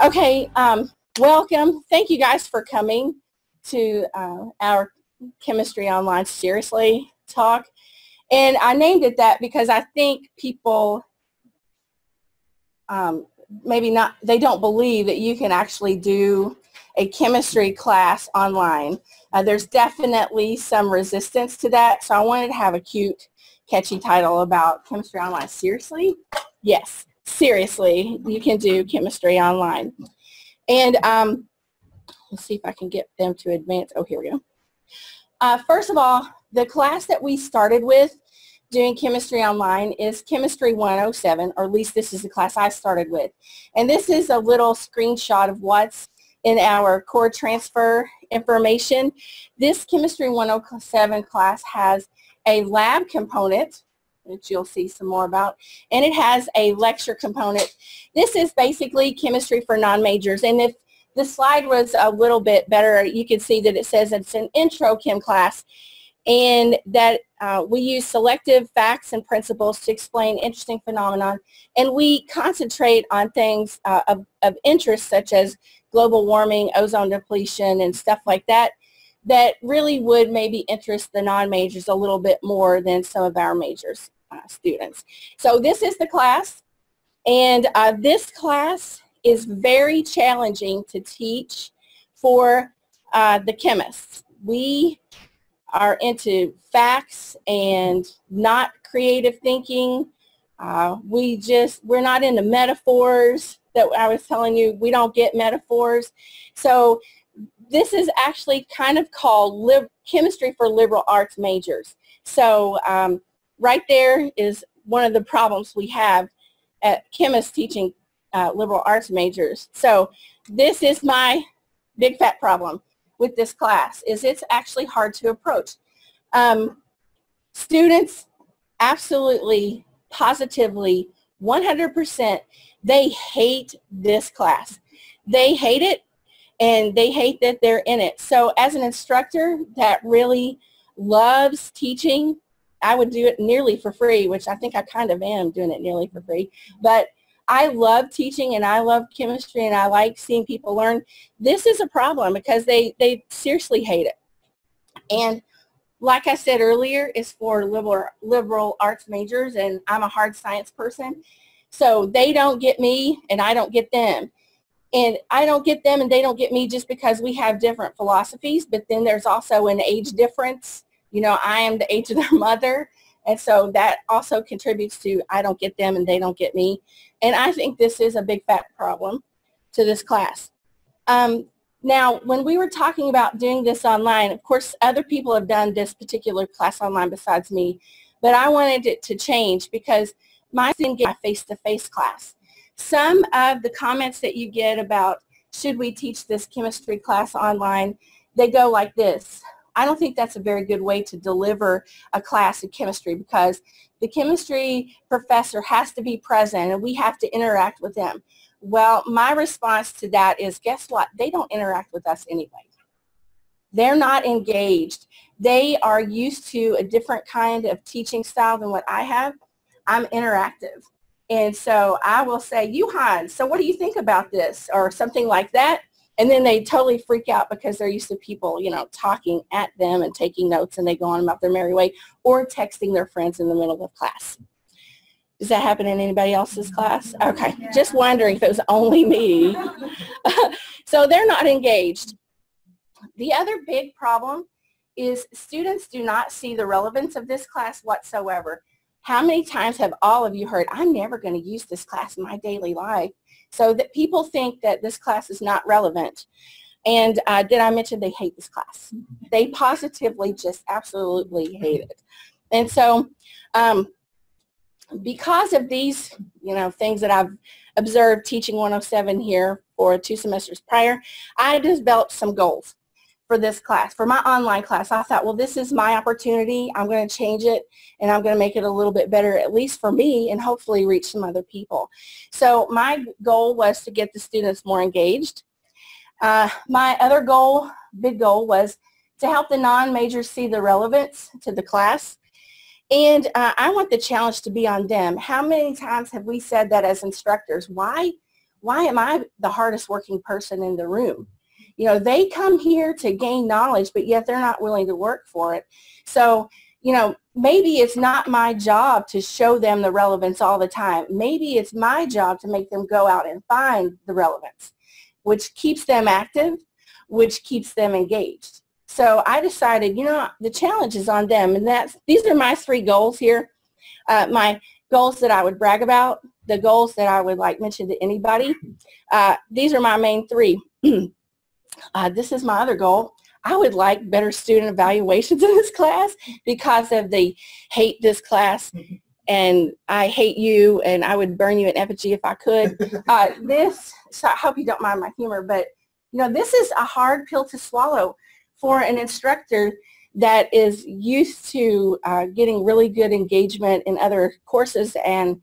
Okay, welcome. Thank you guys for coming to our Chemistry Online Seriously talk. And I named it that because I think people maybe not, they don't believe that you can actually do a chemistry class online. There's definitely some resistance to that, so I wanted to have a cute, catchy title about Chemistry Online. Seriously? Yes, seriously, you can do chemistry online. And let's see if I can get them to advance. Oh, here we go. First of all, the class that we started with doing chemistry online is Chemistry 107, or at least this is the class I started with. And this is a little screenshot of what's in our core transfer information. This Chemistry 107 class has a lab component, which you'll see some more about, and it has a lecture component. This is basically chemistry for non-majors, and if the slide was a little bit better, you can see that it says it's an intro chem class, and that we use selective facts and principles to explain interesting phenomenon, and we concentrate on things of interest such as global warming, ozone depletion, and stuff like that, that really would maybe interest the non-majors a little bit more than some of our majors students. So this is the class, and this class is very challenging to teach for the chemists. We are into facts and not creative thinking. We're not into metaphors that I was telling you. We don't get metaphors. So this is actually kind of called chemistry for liberal arts majors. So right there is one of the problems we have at chemists teaching liberal arts majors. So this is my big fat problem with this class, is it's actually hard to approach. Students absolutely, positively, 100%, they hate this class. They hate it, and they hate that they're in it. So as an instructor that really loves teaching, I would do it nearly for free, which I think I kind of am doing it nearly for free. But I love teaching, and I love chemistry, and I like seeing people learn. This is a problem because they seriously hate it. And like I said earlier, it's for liberal arts majors, and I'm a hard science person. So they don't get me, and I don't get them. And I don't get them, and they don't get me just because we have different philosophies, but then there's also an age difference. You know, I am the age of their mother, and so that also contributes to I don't get them and they don't get me. And I think this is a big fat problem to this class. Now, when we were talking about doing this online, of course, other people have done this particular class online besides me, but I wanted it to change because my students get a face-to-face class. Some of the comments that you get about should we teach this chemistry class online, they go like this. I don't think that's a very good way to deliver a class of chemistry because the chemistry professor has to be present and we have to interact with them. Well, my response to that is, guess what? They don't interact with us anyway. They're not engaged. They are used to a different kind of teaching style than what I have. I'm interactive. And so I will say, Johan, so what do you think about this? Or something like that. And then they totally freak out because they're used to people, you know, talking at them and taking notes, and they go on about their merry way, or texting their friends in the middle of class. Does that happen in anybody else's class? Okay, just wondering if it was only me. So they're not engaged. The other big problem is students do not see the relevance of this class whatsoever. How many times have all of you heard, I'm never going to use this class in my daily life? So that people think that this class is not relevant. And did I mention they hate this class? They positively just absolutely hate it. And so because of these, you know, things that I've observed teaching 107 here for 2 semesters prior, I developed some goals for this class, for my online class. I thought, well, this is my opportunity. I'm going to change it, and I'm going to make it a little bit better, at least for me, and hopefully reach some other people. So my goal was to get the students more engaged. My other goal, big goal, was to help the non-majors see the relevance to the class. And I want the challenge to be on them. How many times have we said that as instructors? Why why am I the hardest working person in the room? You know, they come here to gain knowledge, but yet they're not willing to work for it. So, you know, maybe it's not my job to show them the relevance all the time. Maybe it's my job to make them go out and find the relevance, which keeps them active, which keeps them engaged. So I decided, you know, the challenge is on them, and these are my 3 goals here. My goals that I would brag about, the goals that I would like mention to anybody. These are my main 3. This is my other goal. I would like better student evaluations in this class because of the hate this class and I hate you and I would burn you in effigy if I could. So I hope you don't mind my humor, but you know, this is a hard pill to swallow for an instructor that is used to getting really good engagement in other courses, and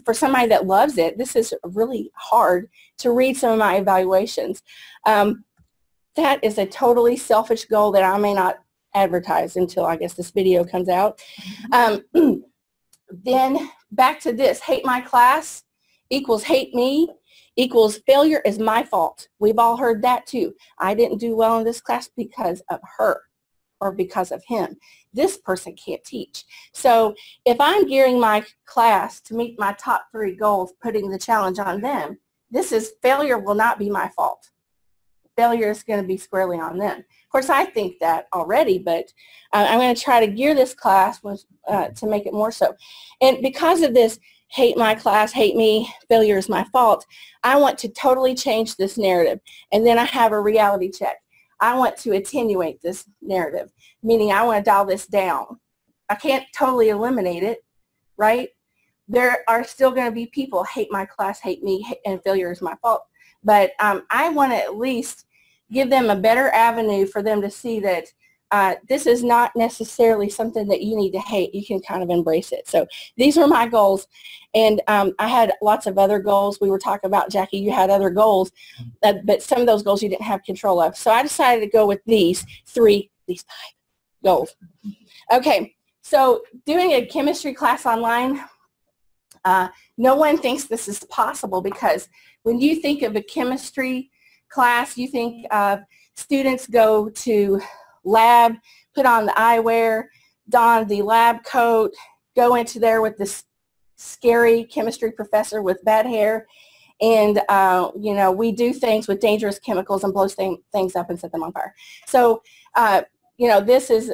for somebody that loves it, this is really hard to read some of my evaluations. That is a totally selfish goal that I may not advertise until I guess this video comes out. Then back to this, hate my class equals hate me equals failure is my fault. We've all heard that too. I didn't do well in this class because of her or because of him. This person can't teach. So if I'm gearing my class to meet my top 3 goals, putting the challenge on them, this is failure will not be my fault. Failure is going to be squarely on them. Of course, I think that already, but I'm going to try to gear this class to make it more so. And because of this, hate my class, hate me, failure is my fault, I want to totally change this narrative. And then I have a reality check. I want to attenuate this narrative, meaning I want to dial this down. I can't totally eliminate it, right? There are still going to be people, hate my class, hate me, and failure is my fault. But I want to at least give them a better avenue for them to see that this is not necessarily something that you need to hate. You can kind of embrace it. So these were my goals. And I had lots of other goals. We were talking about, Jackie, you had other goals, but some of those goals you didn't have control of. So I decided to go with these 5 goals. Okay, so doing a chemistry class online, no one thinks this is possible because when you think of a chemistry class, you think of students go to lab, put on the eyewear, don the lab coat, go into there with this scary chemistry professor with bad hair, and you know, we do things with dangerous chemicals and blow things up and set them on fire. So you know, this is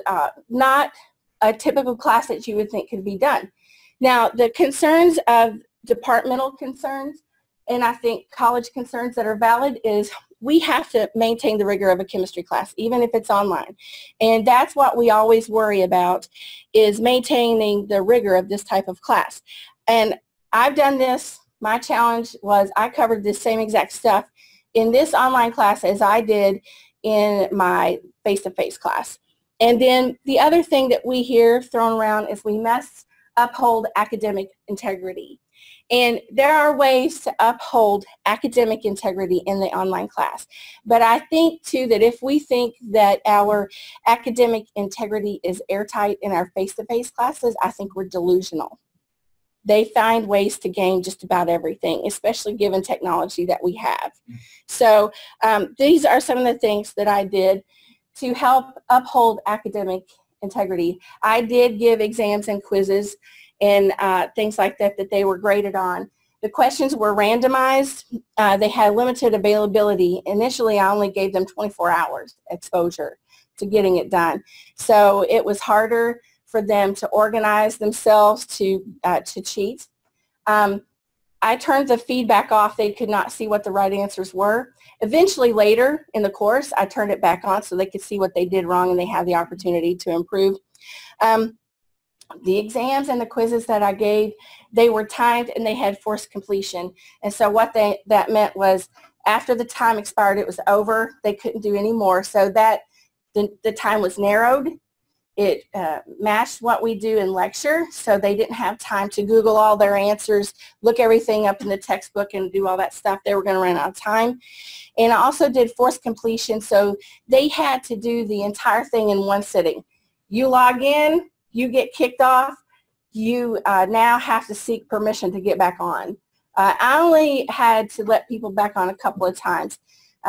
not a typical class that you would think could be done. Now, the concerns of departmental concerns, and I think college concerns that are valid, is we have to maintain the rigor of a chemistry class, even if it's online. And that's what we always worry about, is maintaining the rigor of this type of class. And I've done this. My challenge was I covered this same exact stuff in this online class as I did in my face-to-face class. And then the other thing that we hear thrown around is we must uphold academic integrity. And there are ways to uphold academic integrity in the online class. But I think, too, that if we think that our academic integrity is airtight in our face-to-face classes, I think we're delusional. They find ways to gain just about everything, especially given technology that we have. So these are some of the things that I did to help uphold academic integrity. I did give exams and quizzes and things like that that they were graded on. The questions were randomized. They had limited availability. Initially, I only gave them 24 hours exposure to getting it done. So it was harder for them to organize themselves to cheat. I turned the feedback off. They could not see what the right answers were. Eventually, later in the course, I turned it back on so they could see what they did wrong and they had the opportunity to improve. The exams and the quizzes that I gave, they were timed and they had forced completion. And so what that meant was after the time expired, it was over. They couldn't do any more. So that the time was narrowed. It matched what we do in lecture, so they didn't have time to Google all their answers, look everything up in the textbook and do all that stuff. They were going to run out of time. And I also did forced completion, so they had to do the entire thing in one sitting. You log in, you get kicked off, you now have to seek permission to get back on. I only had to let people back on a couple of times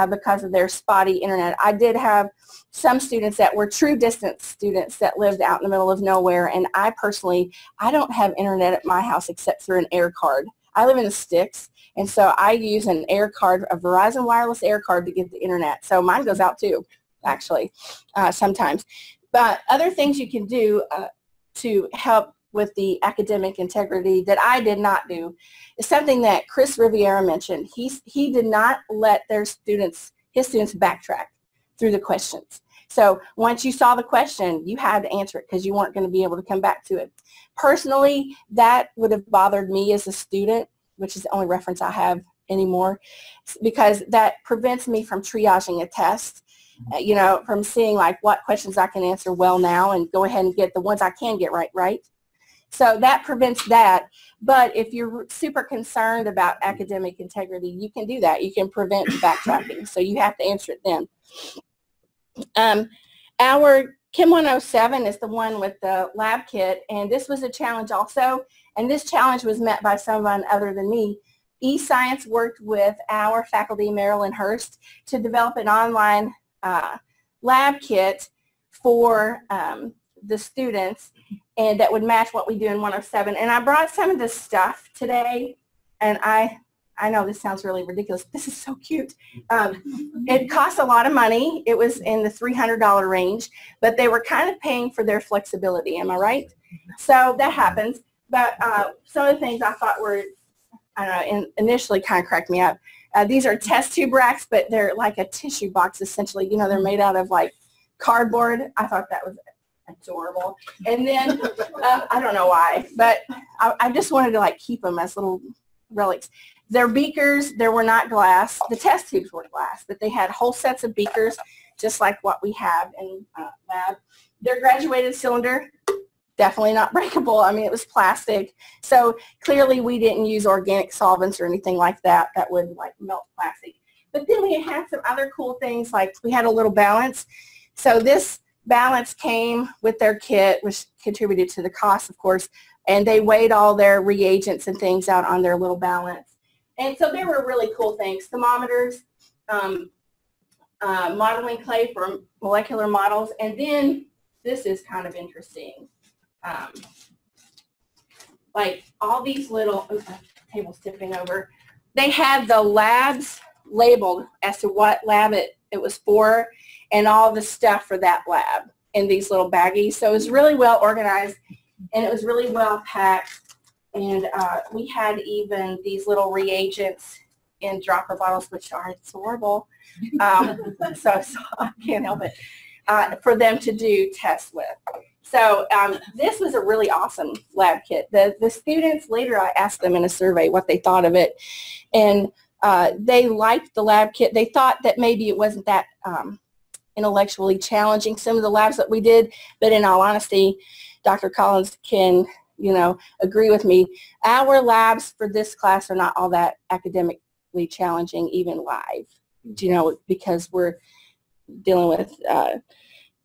because of their spotty internet. I did have some students that were true distance students that lived out in the middle of nowhere, and I don't have internet at my house except through an air card. I live in the sticks, and so I use an air card, a Verizon wireless air card to get the internet. So mine goes out too, actually, sometimes. But other things you can do to help with the academic integrity that I did not do is something that Chris Riviera mentioned. He did not let his students backtrack through the questions. So once you saw the question, you had to answer it because you weren't going to be able to come back to it. Personally, that would have bothered me as a student, which is the only reference I have anymore, because that prevents me from triaging a test, from seeing like what questions I can answer well now and go ahead and get the ones I can get right. So that prevents that. But if you're super concerned about academic integrity, you can do that. You can prevent backtracking. So you have to answer it then. Our Chem 107 is the one with the lab kit, and this was a challenge also. And this challenge was met by someone other than me. eScience worked with our faculty, Marilyn Hurst, to develop an online lab kit for the students, and that would match what we do in 107. And I brought some of this stuff today, and I know this sounds really ridiculous. This is so cute. It cost a lot of money. It was in the $300 range, but they were kind of paying for their flexibility. Am I right? So that happens. But some of the things I thought were, I don't know, initially kind of cracked me up. These are test tube racks, but they're like a tissue box essentially. They're made out of like cardboard. I thought that was adorable. And then I don't know why, but I just wanted to like keep them as little relics. Their beakers, they were not glass. The test tubes were glass, but they had whole sets of beakers just like what we have in lab. Their graduated cylinder, definitely not breakable. I mean, it was plastic. So clearly we didn't use organic solvents or anything like that that would like melt plastic. But then we had some other cool things, like we had a little balance. So this balance came with their kit, which contributed to the cost, of course, and they weighed all their reagents and things out on their little balance. And so there were really cool things, thermometers, modeling clay for molecular models, and then this is kind of interesting. Like all these little, oops, the table's tipping over, they had the labs labeled as to what lab it was for and all the stuff for that lab in these little baggies. So it was really well organized and it was really well packed. And we had even these little reagents in dropper bottles, which are adorable. So I can't help it, for them to do tests with. So this was a really awesome lab kit. The students, later I asked them in a survey what they thought of it, and they liked the lab kit. They thought that maybe it wasn't that intellectually challenging, some of the labs that we did, but in all honesty, Dr. Collins can agree with me. Our labs for this class are not all that academically challenging, even live, because we're dealing with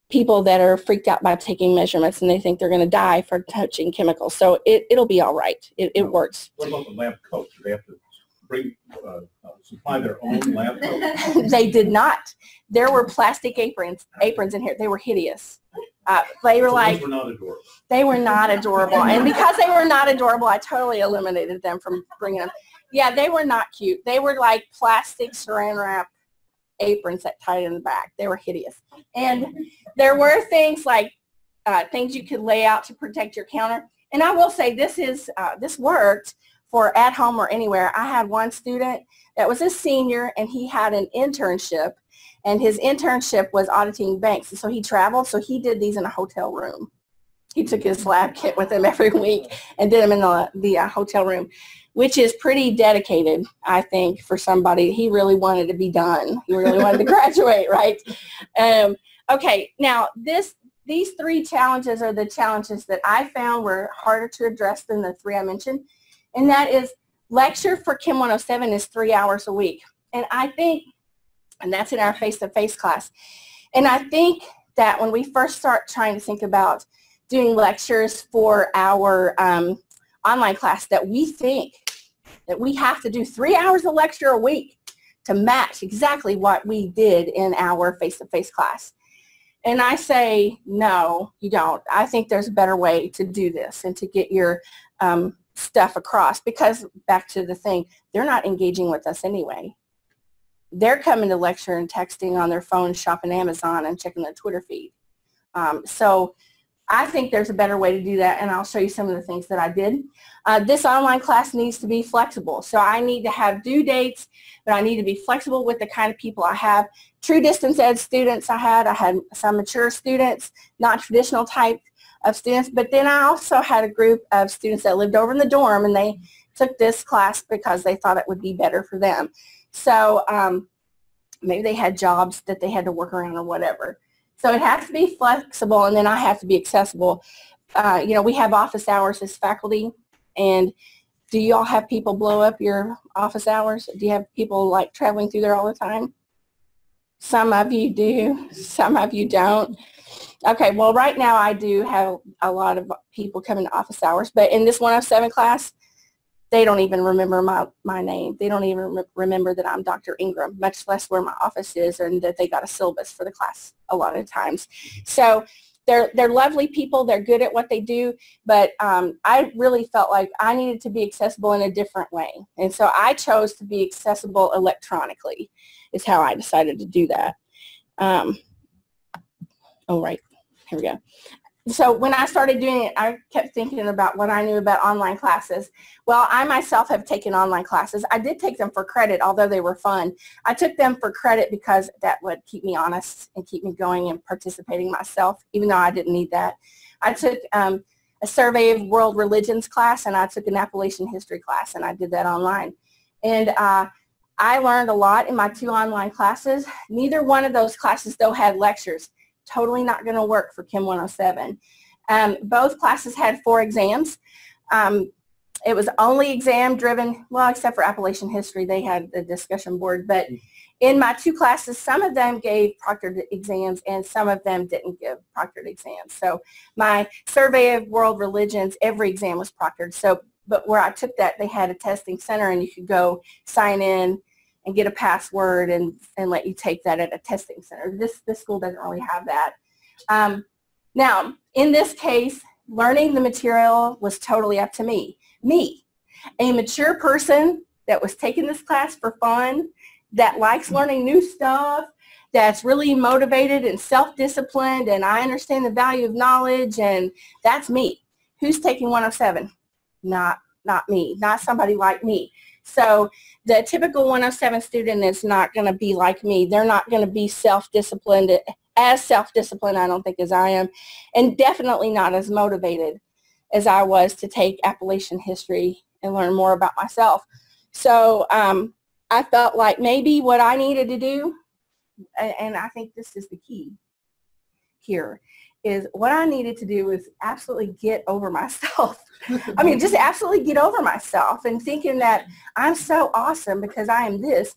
people that are freaked out by taking measurements and they think they're going to die for touching chemicals. So it'll be all right. It works. What about the lab coats? Do they have to supply their own lab coats? They did not. There were plastic aprons in here. They were hideous. They were like, those were not adorable. They were not adorable. And because they were not adorable, I totally eliminated them from bringing them. Yeah, they were not cute. They were like plastic saran wrap aprons that tied in the back. They were hideous. And there were things like things you could lay out to protect your counter. And I will say this worked for at home or anywhere. I had one student that was a senior and he had an internship, and his internship was auditing banks. And so he traveled, so he did these in a hotel room. He took his lab kit with him every week and did them in the hotel room, which is pretty dedicated, I think, for somebody. He really wanted to be done. He really wanted to graduate, right? Okay, now these three challenges are the challenges that I found were harder to address than the three I mentioned, and that is lecture for Chem 107 is 3 hours a week. And I think, and that's in our face-to-face class, and I think that when we first start trying to think about doing lectures for our online class, that we think that we have to do 3 hours of lecture a week to match exactly what we did in our face-to-face class. And I say, no, you don't. I think there's a better way to do this and to get your stuff across, because back to the thing, they're not engaging with us anyway. They're coming to lecture and texting on their phone, shopping Amazon, and checking their Twitter feed. So I think there's a better way to do that, and I'll show you some of the things that I did. This online class needs to be flexible. So I need to have due dates, but I need to be flexible with the kind of people I have. True distance ed students I had some mature students, not traditional type of students, but then I also had a group of students that lived over in the dorm, and they took this class because they thought it would be better for them. So maybe they had jobs that they had to work around or whatever. So it has to be flexible, and then I have to be accessible. You know, we have office hours as faculty, and do you all have people blow up your office hours? Do you have people like traveling through there all the time? Some of you do, some of you don't. Okay, well right now I do have a lot of people coming to office hours, but in this 107 class, they don't even remember my name. They don't even remember that I'm Dr. Ingram, much less where my office is, and that they got a syllabus for the class a lot of times. So they're lovely people. They're good at what they do, but I really felt like I needed to be accessible in a different way. And so I chose to be accessible electronically is how I decided to do that. Oh, right. Here we go. So when I started doing it, I kept thinking about what I knew about online classes. Well, I myself have taken online classes. I did take them for credit, although they were fun. I took them for credit because that would keep me honest and keep me going and participating myself, even though I didn't need that. I took a survey of world religions class, and I took an Appalachian history class, and I did that online. And I learned a lot in my 2 online classes. Neither one of those classes, though, had lectures. Totally not going to work for Chem 107. Both classes had 4 exams. It was only exam driven, well, except for Appalachian history, they had the discussion board. But in my 2 classes, some of them gave proctored exams and some of them didn't give proctored exams. So my survey of world religions, every exam was proctored. So, but where I took that, they had a testing center, and you could go sign in and get a password and let you take that at a testing center. This school doesn't really have that. Now, in this case, learning the material was totally up to me. Me, a mature person that was taking this class for fun, that likes learning new stuff, that's really motivated and self-disciplined, and I understand the value of knowledge, and that's me. Who's taking 107? Not me, not somebody like me. So the typical 107 student is not going to be like me. They're not going to be self-disciplined, I don't think, as I am, and definitely not as motivated as I was to take Appalachian history and learn more about myself. So I felt like maybe what I needed to do, and I think this is the key here, is what I needed to do is absolutely get over myself. I mean, just absolutely get over myself and thinking that I'm so awesome because I am this.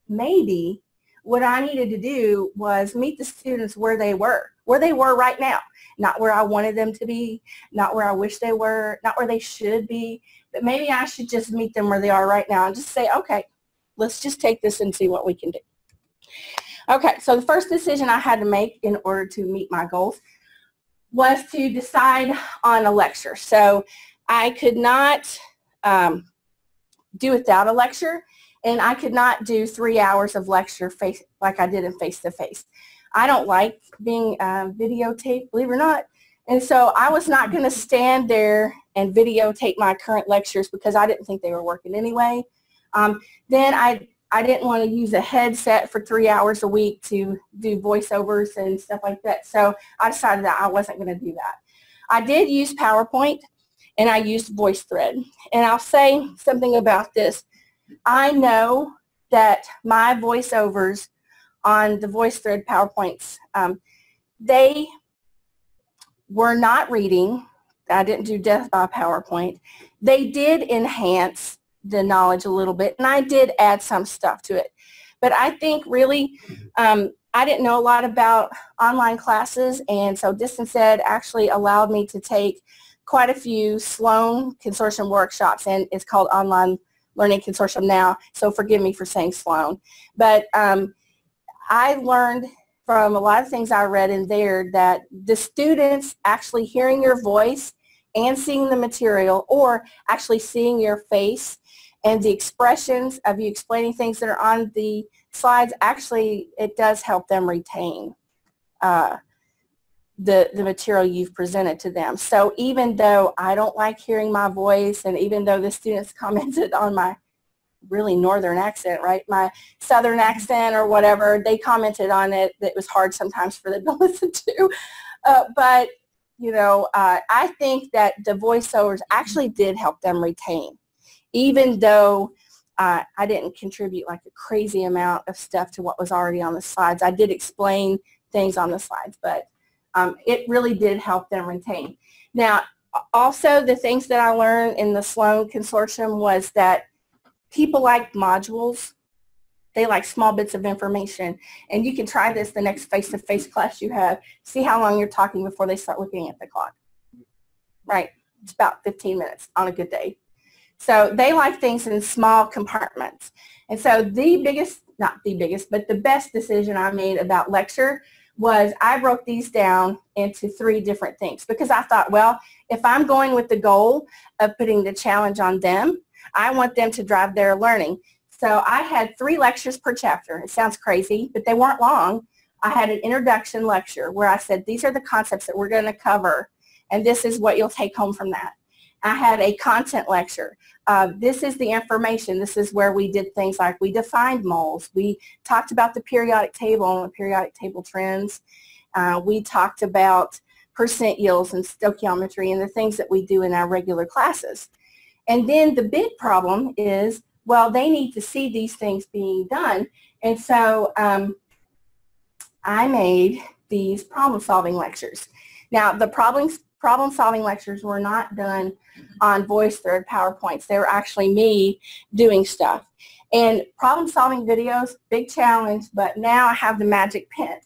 Maybe what I needed to do was meet the students where they were right now. Not where I wanted them to be, not where I wish they were, not where they should be, but maybe I should just meet them where they are right now and just say, okay, let's just take this and see what we can do. Okay, so the first decision I had to make in order to meet my goals was to decide on a lecture. So I could not do without a lecture, and I could not do 3 hours of lecture like I did in face-to-face. I don't like being videotaped, believe it or not, and so I was not going to stand there and videotape my current lectures because I didn't think they were working anyway. Then I didn't want to use a headset for 3 hours a week to do voiceovers and stuff like that. So I decided that I wasn't going to do that. I did use PowerPoint, and I used VoiceThread. And I'll say something about this. I know that my voiceovers on the VoiceThread PowerPoints, they were not reading. I didn't do death by PowerPoint. They did enhance the knowledge a little bit, and I did add some stuff to it. But I think really I didn't know a lot about online classes, and so Distance Ed actually allowed me to take quite a few Sloan Consortium workshops, and it's called Online Learning Consortium now, so forgive me for saying Sloan. But I learned from a lot of things I read in there that the students actually hearing your voice and seeing the material, or actually seeing your face and the expressions of you explaining things that are on the slides, actually it does help them retain the material you've presented to them. So even though I don't like hearing my voice, and even though the students commented on my really northern accent, right, my southern accent or whatever, they commented on it, that it was hard sometimes for them to listen to. But, you know, I think that the voiceovers actually did help them retain, even though I didn't contribute like a crazy amount of stuff to what was already on the slides. I did explain things on the slides, but it really did help them retain. Now, also the things that I learned in the Sloan Consortium was that people like modules. They like small bits of information. And you can try this the next face-to-face class you have. See how long you're talking before they start looking at the clock. Right? It's about 15 minutes on a good day. So they like things in small compartments. And so the biggest, not the biggest, but the best decision I made about lecture was I broke these down into 3 different things, because I thought, well, if I'm going with the goal of putting the challenge on them, I want them to drive their learning. So I had 3 lectures per chapter. It sounds crazy, but they weren't long. I had an introduction lecture where I said, these are the concepts that we're going to cover, and this is what you'll take home from that. I had a content lecture. This is the information. This is where we did things like we defined moles. We talked about the periodic table and periodic table trends. We talked about percent yields and stoichiometry and the things that we do in our regular classes. And then the big problem is, well, they need to see these things being done. And so I made these problem-solving lectures. Now, the problem-solving lectures were not done on VoiceThread PowerPoints. They were actually me doing stuff. And problem-solving videos, big challenge, but now I have the magic pen.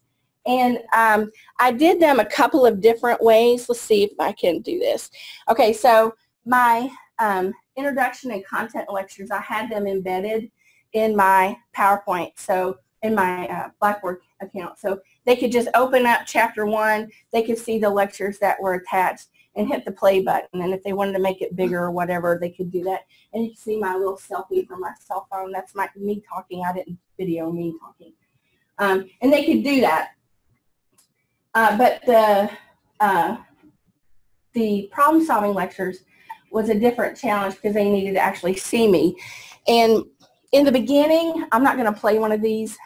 And I did them a couple of different ways. Let's see if I can do this. Okay, so my introduction and content lectures, I had them embedded in my PowerPoint, so in my Blackboard account. So they could just open up chapter 1, they could see the lectures that were attached and hit the play button, and if they wanted to make it bigger or whatever, they could do that. And you can see my little selfie from my cell phone. That's me talking. I didn't video me talking. And they could do that. But the problem-solving lectures was a different challenge because they needed to actually see me. And in the beginning, I'm not going to play one of these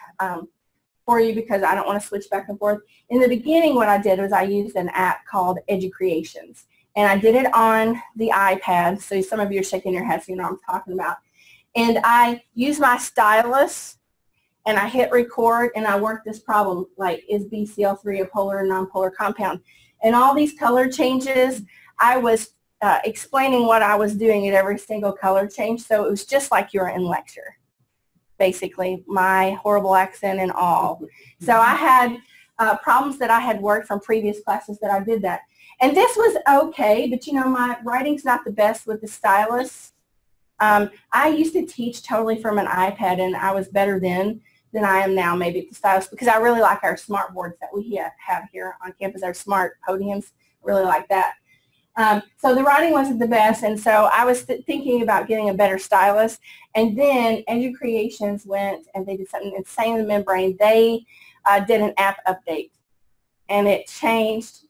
for you because I don't want to switch back and forth. In the beginning, what I did was I used an app called EduCreations. And I did it on the iPad, so some of you are shaking your heads, you know what I'm talking about. And I used my stylus, and I hit record, and I worked this problem, like, is BCl3 a polar or nonpolar compound? And all these color changes, I was explaining what I was doing at every single color change, so it was just like you were in lecture, basically, my horrible accent and all. So I had problems that I had worked from previous classes that I did that. And this was okay, but you know, my writing's not the best with the stylus. I used to teach totally from an iPad, and I was better then than I am now, maybe at the stylus, because I really like our smart boards that we have here on campus, our smart podiums. I really like that. So the writing wasn't the best, and so I was thinking about getting a better stylus. And then EduCreations went and they did something insane in the membrane. They did an app update, and it changed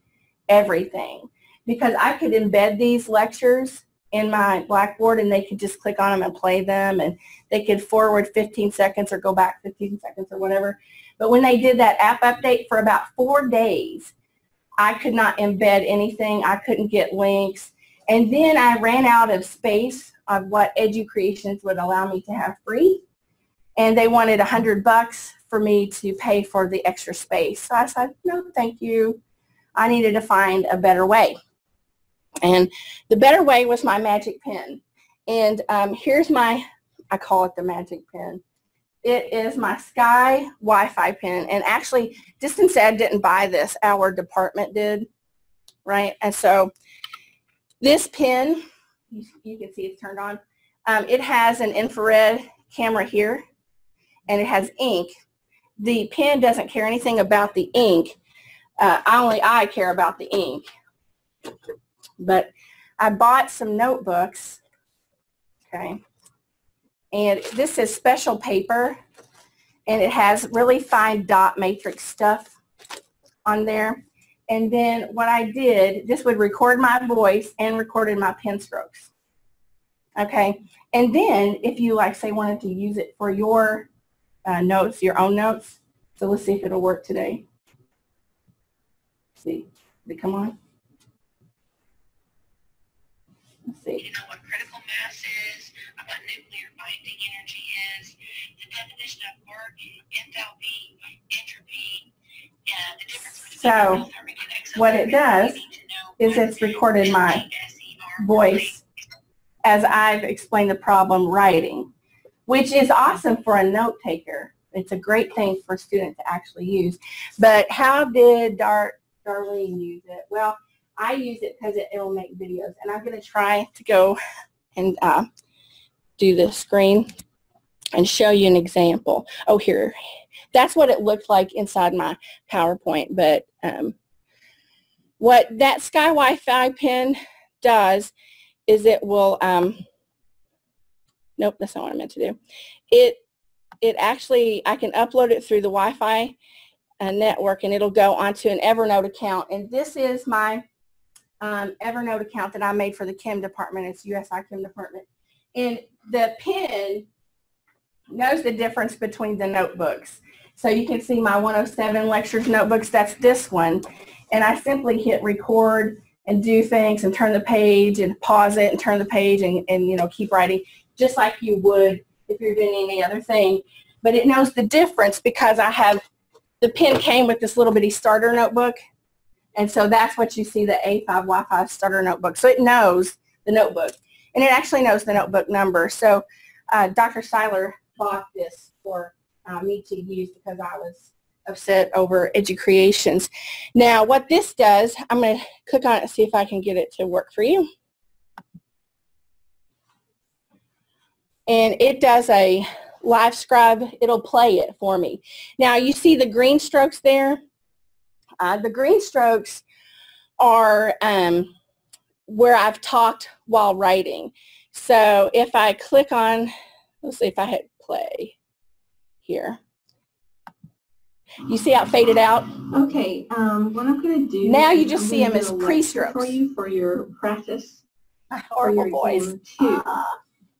everything because I could embed these lectures in my Blackboard, and they could just click on them and play them, and they could forward 15 seconds or go back 15 seconds or whatever. But when they did that app update for about 4 days, I could not embed anything. I couldn't get links. And then I ran out of space of what EduCreations would allow me to have free. And they wanted $100 for me to pay for the extra space. So I said, no, thank you. I needed to find a better way. And the better way was my magic pen. And here's my, I call it the magic pen. It is my Sky Wi-Fi pen. And actually, Distance Ed didn't buy this. Our department did, right? And so this pen, you can see it's turned on. It has an infrared camera here, and it has ink. The pen doesn't care anything about the ink. Only I care about the ink. But I bought some notebooks, okay, and this is special paper, and it has really fine dot matrix stuff on there. And then what I did, this would record my voice and recorded my pen strokes. Okay, and then if you, like, say, wanted to use it for your notes, your own notes, so let's see if it'll work today. Let's see, did it come on? Let's see. You know what critical mass is, what nuclear binding energy is, the definition of work, enthalpy, entropy, the difference between so what it does is it's recorded my voice as I've explained the problem writing, which is awesome for a note taker. It's a great thing for students to actually use. But how did Darlene use it? Well, I use it because it will make videos, and I'm going to try to go and do the screen and show you an example. Oh, here. That's what it looked like inside my PowerPoint, but what that Sky Wi-Fi pen does is it will, nope, that's not what I meant to do. It actually, I can upload it through the Wi-Fi network, and it'll go onto an Evernote account, and this is my Evernote account that I made for the Chem department. It's USI Chem department, and the pen knows the difference between the notebooks. So you can see my 107 lectures notebooks, that's this one, and I simply hit record and do things and turn the page and pause it and turn the page and you know, keep writing just like you would if you're doing any other thing. But it knows the difference because I have, the pen came with this little bitty starter notebook, and so that's what you see, the A5 Wi-Fi starter notebook. So it knows the notebook, and it actually knows the notebook number. So Dr. Seiler bought this for me to use because I was upset over EduCreations. Now what this does, I'm going to click on it and see if I can get it to work for you. And it does a live scribe. It'll play it for me. Now you see the green strokes there? The green strokes are where I've talked while writing. So if I click on, let's see if I hit play here. You see how it faded out? Okay, what I'm going to do now you just see them as pre-strokes. For you for your practice. Horrible voice. Too.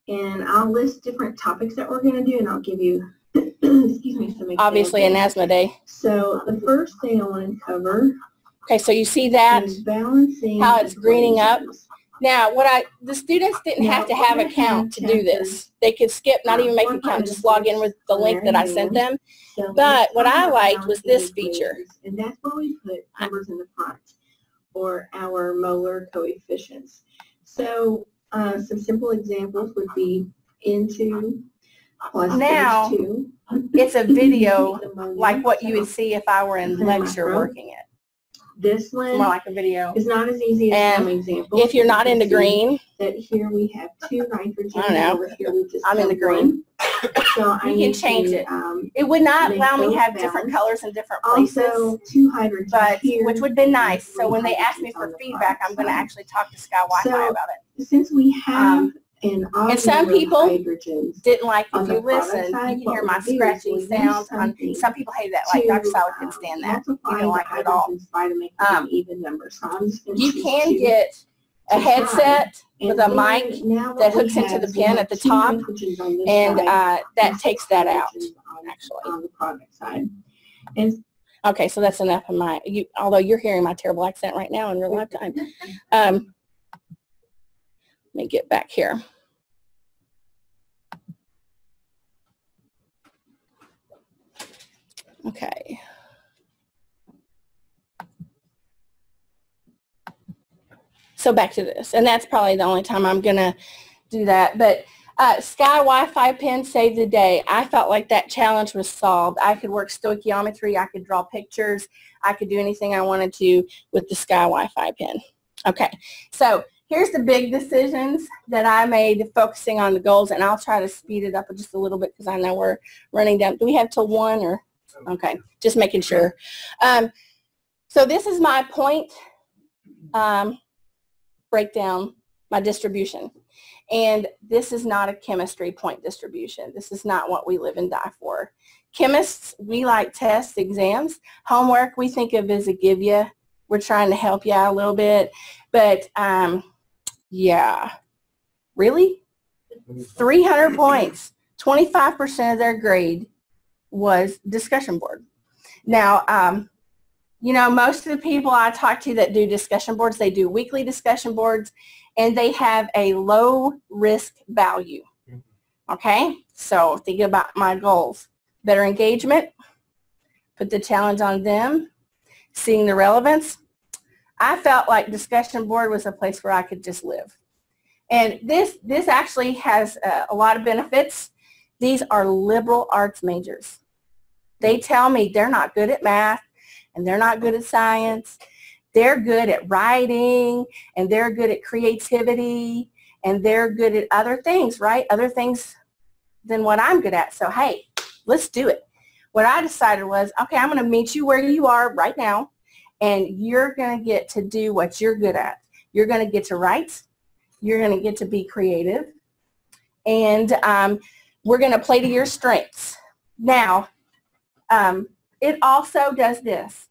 And I'll list different topics that we're going to do, and I'll give you, excuse me, some examples. Obviously an asthma day. So the first thing I want to cover. Okay, so you see that, is balancing how it's greening up. Now, the students didn't have to have an account to do this. They could skip, not even make an account, just log in with the link that I sent them. But what I liked was this feature. And that's where we put numbers in the front, or our molar coefficients. So some simple examples would be into plus now, 2. It's a video like what you would see if I were in lecture working it. This one more like a video. Is not as easy as some examples. If you're not into green, that here we have 2 nitrogen. I don't know. Over here we just I'm in the green. So you can change it. It would not allow me to have different colors in different places. Also 2 hydrogens but here, which would have been nice. So when they ask me for feedback, I'm going to actually talk to Sky Wi-Fi about it. Since we have and some people hydrogens didn't like, if on you the listen, side, you can hear my what we do is scratching we use sounds. Some people hate that, like Dr. Seiler couldn't stand that. He didn't like it at all. By to make it an even number. So I'm just you can get a headset with a mic that hooks into the pen at the top, and that takes that out, actually. On the product side. And okay, so that's enough of my, although you're hearing my terrible accent right now in real life time. Let me get back here. Okay. So back to this, and that's probably the only time I'm going to do that. But Sky Wi-Fi pen saved the day. I felt like that challenge was solved. I could work stoichiometry. I could draw pictures. I could do anything I wanted to with the Sky Wi-Fi pen. Okay, so here's the big decisions that I made focusing on the goals, and I'll try to speed it up just a little bit because I know we're running down. Do we have till 1 or? Okay, just making sure. So this is my point breakdown, my distribution. And this is not a chemistry point distribution. This is not what we live and die for. Chemists, we like tests, exams. Homework, we think of as a give you. We're trying to help you out a little bit. But, yeah, really? 300 points, 25% of their grade was discussion board. Now, you know, most of the people I talk to that do discussion boards, they do weekly discussion boards, and they have a low risk value. Okay, so think about my goals. Better engagement, put the challenge on them, seeing the relevance. I felt like discussion board was a place where I could just live. And this actually has a lot of benefits. These are liberal arts majors. They tell me they're not good at math, and they're not good at science. They're good at writing, and they're good at creativity, and they're good at other things, right? Other things than what I'm good at. So, hey, let's do it. What I decided was, okay, I'm going to meet you where you are right now, and you're going to get to do what you're good at. You're going to get to write. You're going to get to be creative. And we're going to play to your strengths. Now, it also does this.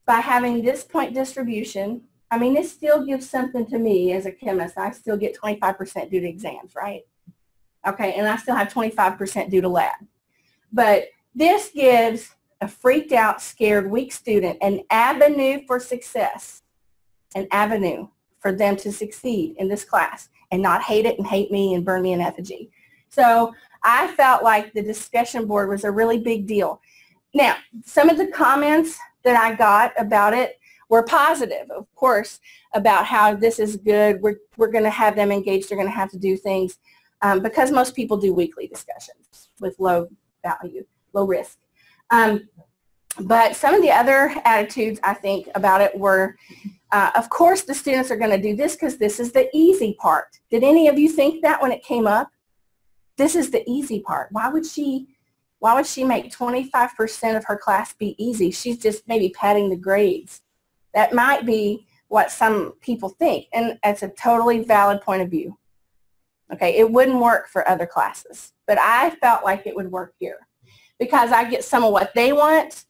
By having this point distribution, I mean, it still gives something to me as a chemist. I still get 25% due to exams, right? Okay, and I still have 25% due to lab. But this gives a freaked out, scared, weak student an avenue for success, an avenue for them to succeed in this class and not hate it and hate me and burn me in effigy. So I felt like the discussion board was a really big deal. Now, some of the comments that I got about it were positive, of course, about how this is good. We're going to have them engaged. They're going to have to do things because most people do weekly discussions with low value, low risk. But some of the other attitudes I think about it were, of course, the students are going to do this because this is the easy part. Did any of you think that when it came up? This is the easy part. Why would she make 25% of her class be easy? She's just maybe padding the grades. That might be what some people think, and that's a totally valid point of view. Okay, it wouldn't work for other classes, but I felt like it would work here because I get some of what they want,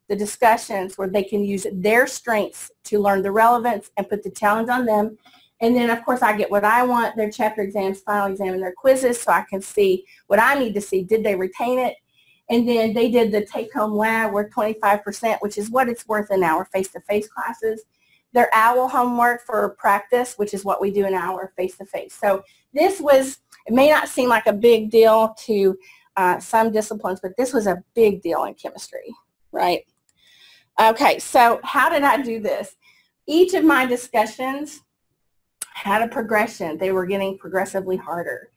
the discussions where they can use their strengths to learn the relevance and put the challenge on them. And then, of course, I get what I want, their chapter exams, final exam, and their quizzes, so I can see what I need to see. Did they retain it? And then they did the take-home lab worth 25%, which is what it's worth in our face-to-face classes. Their OWL homework for practice, which is what we do in our face-to-face. So this was, it may not seem like a big deal to some disciplines, but this was a big deal in chemistry, right? Okay, so how did I do this? Each of my discussions had a progression. They were getting progressively harder.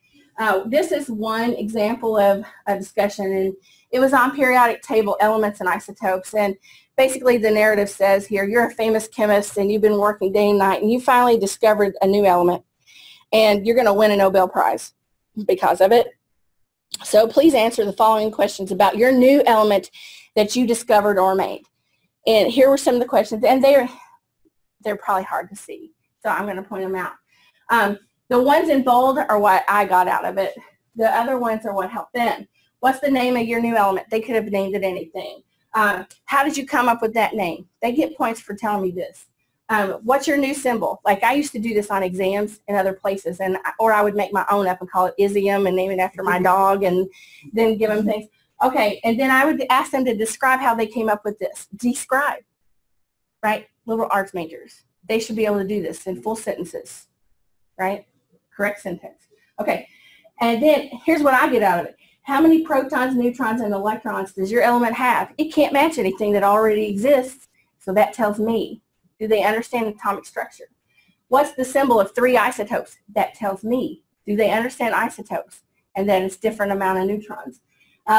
This is one example of a discussion, and it was on periodic table elements and isotopes. And basically the narrative says here, you're a famous chemist and you've been working day and night and you finally discovered a new element and you're going to win a Nobel Prize because of it. So please answer the following questions about your new element that you discovered or made. And here were some of the questions, and they're probably hard to see, so I'm going to point them out. The ones in bold are what I got out of it. The other ones are what helped them. What's the name of your new element? They could have named it anything. How did you come up with that name? They get points for telling me this. What's your new symbol? Like I used to do this on exams in other places, or I would make my own up and call it Isium and name it after my dog and then give them things. Okay, and then I would ask them to describe how they came up with this. Describe, right? Liberal arts majors. They should be able to do this in full sentences, right? Correct sentence. Okay, and then here's what I get out of it. How many protons, neutrons, and electrons does your element have? It can't match anything that already exists, so that tells me. Do they understand atomic structure? What's the symbol of 3 isotopes? That tells me. Do they understand isotopes? And that it's different amount of neutrons.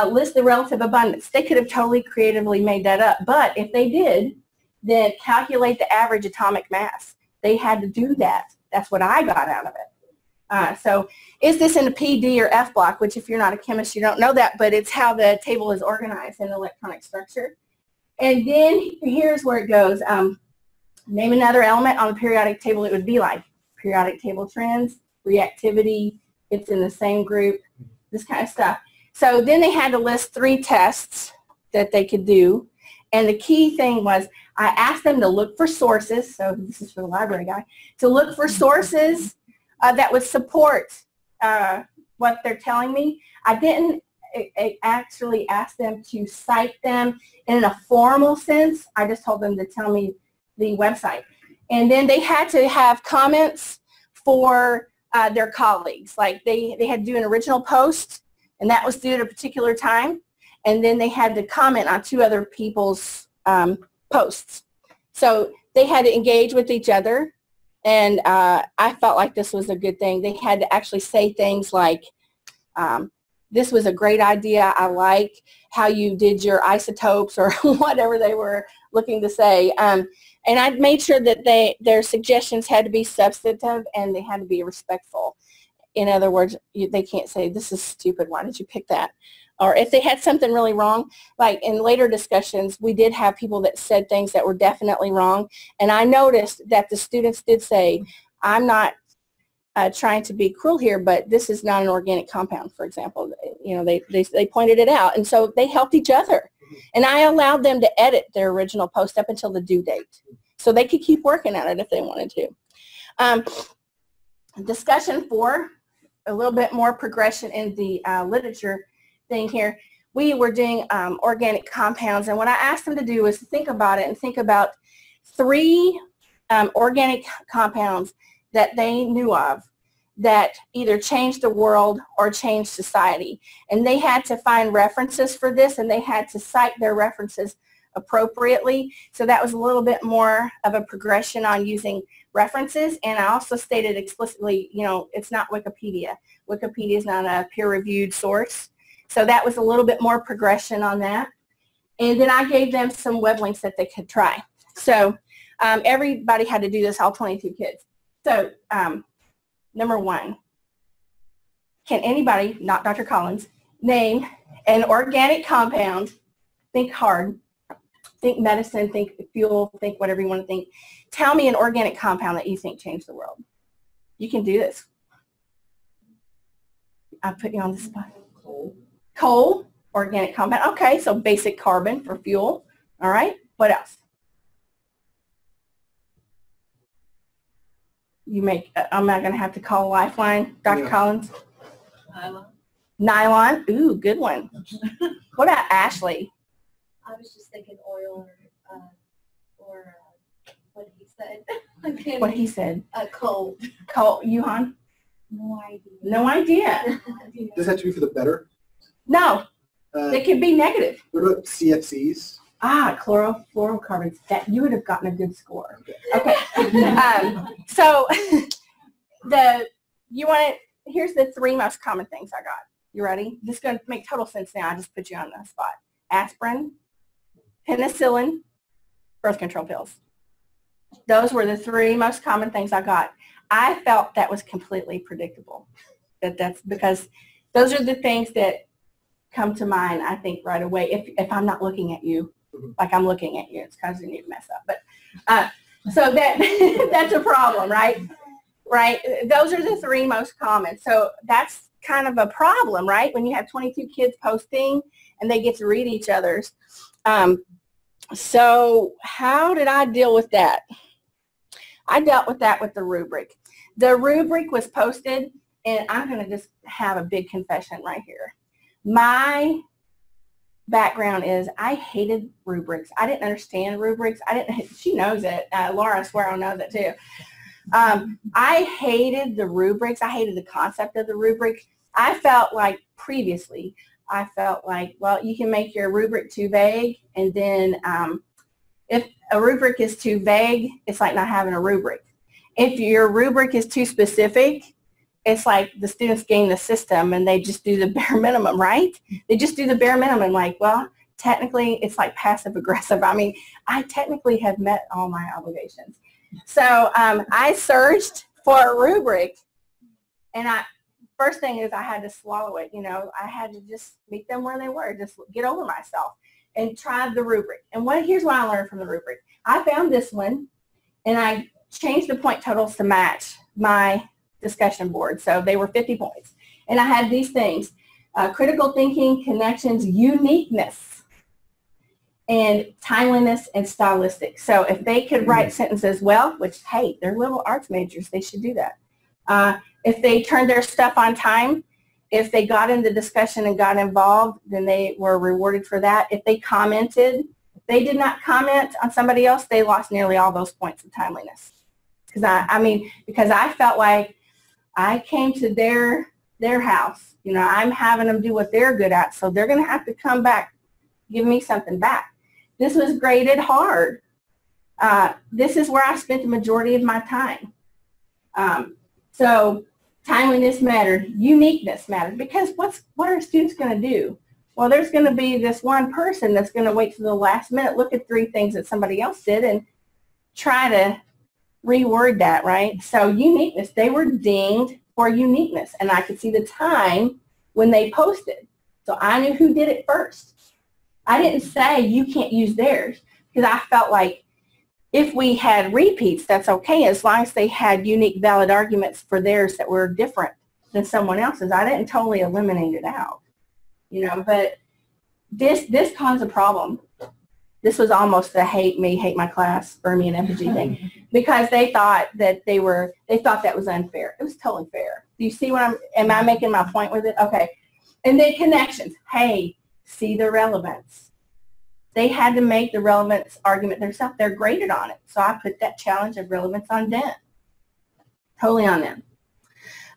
List the relative abundance. They could have totally creatively made that up, but if they did, then calculate the average atomic mass. They had to do that. That's what I got out of it. So is this in a P, D, or F block, which if you're not a chemist, you don't know that, but it's how the table is organized in the electronic structure. And then here's where it goes. Name another element on the periodic table it would be like. Periodic table trends, reactivity, it's in the same group, this kind of stuff. So then they had to list 3 tests that they could do. And the key thing was I asked them to look for sources, so this is for the library guy, to look for sources that would support what they're telling me. I didn't actually ask them to cite them in a formal sense. I just told them to tell me the website. And then they had to have comments for their colleagues. Like they had to do an original post, and that was due at a particular time. And then they had to comment on 2 other people's posts. So they had to engage with each other, and I felt like this was a good thing. They had to actually say things like, this was a great idea, I like how you did your isotopes, or whatever they were looking to say. And I made sure that their suggestions had to be substantive and they had to be respectful. In other words, they can't say, this is stupid, why did you pick that? Or if they had something really wrong, like in later discussions, we did have people that said things that were definitely wrong. And I noticed that the students did say, I'm not trying to be cruel here, but this is not an organic compound, for example. You know, they pointed it out. And so they helped each other. And I allowed them to edit their original post up until the due date. So they could keep working at it if they wanted to. Discussion 4, a little bit more progression in the literature thing here. We were doing organic compounds, and what I asked them to do was to think about it and think about 3 organic compounds that they knew of that either changed the world or changed society. And they had to find references for this, and they had to cite their references appropriately. So that was a little bit more of a progression on using references. And I also stated explicitly, you know, it's not Wikipedia. Wikipedia is not a peer-reviewed source. So that was a little bit more progression on that. And then I gave them some web links that they could try. So everybody had to do this, all 22 kids. So number 1, can anybody, not Dr. Collins, name an organic compound? Think hard. Think medicine, think fuel, think whatever you want to think. Tell me an organic compound that you think changed the world. You can do this. I'll put you on the spot. Coal, organic compound. Okay, so basic carbon for fuel. All right, what else? You make, I'm not going to have to call a lifeline, Dr. Collins? Nylon. Nylon, ooh, good one. What about Ashley? I was just thinking oil or what he said. What he said? Coal. Coal, Yuhan? No idea. No idea. Does that have to be for the better? No, it could be negative. What about CFCs? Ah, chlorofluorocarbons. That you would have gotten a good score. Okay. So here's the 3 most common things I got. You ready? This is going to make total sense now. I just put you on the spot. Aspirin, penicillin, birth control pills. Those were the 3 most common things I got. I felt that was completely predictable. That's because those are the things that come to mind, I think, right away. If I'm not looking at you, like I'm looking at you, it's causing you to mess up. But so that's a problem, right? Right? Those are the 3 most common. So that's kind of a problem, right? When you have 22 kids posting and they get to read each other's. So how did I deal with that? I dealt with that with the rubric. The rubric was posted, and I'm going to just have a big confession right here. My background is I hated rubrics. I didn't understand rubrics. She knows it. Laura, I swear I know that too. I hated the rubrics. I hated the concept of the rubric. I felt like previously, well, you can make your rubric too vague, and then if a rubric is too vague, it's like not having a rubric. If your rubric is too specific, it's like the students game the system and they just do the bare minimum, right? They just do the bare minimum, like, well, technically it's like passive aggressive. I mean, I technically have met all my obligations. So I searched for a rubric, and first thing is I had to swallow it, you know. I had to just meet them where they were, just get over myself and try the rubric. And here's what I learned from the rubric. I found this one, and I changed the point totals to match my discussion board. So they were 50 points. And I had these things, critical thinking, connections, uniqueness, and timeliness and stylistic. So if they could write sentences well, which, hey, they're liberal arts majors, they should do that. If they turned their stuff on time, if they got into discussion and got involved, then they were rewarded for that. If they commented, if they did not comment on somebody else, they lost nearly all those points of timeliness. Because I felt like I came to their house. You know, I'm having them do what they're good at, so they're going to have to come back, give me something back. This was graded hard. This is where I spent the majority of my time. So timeliness mattered, uniqueness mattered, because what are students going to do? Well, there's going to be this one person that's going to wait to the last minute, look at 3 things that somebody else did, and try to reword that, right? So uniqueness, they were dinged for uniqueness, and I could see the time when they posted. So I knew who did it first. I didn't say you can't use theirs, because I felt like if we had repeats, that's okay, as long as they had unique, valid arguments for theirs that were different than someone else's. I didn't totally eliminate it out, you know, but this caused a problem. This was almost a hate my class, burn me, and effigy thing, because they thought that they thought that was unfair. It was totally fair. Do you see what am I making my point with it? Okay. And then connections. Hey, see the relevance. They had to make the relevance argument themselves. They're graded on it. So I put that challenge of relevance on them. Totally on them.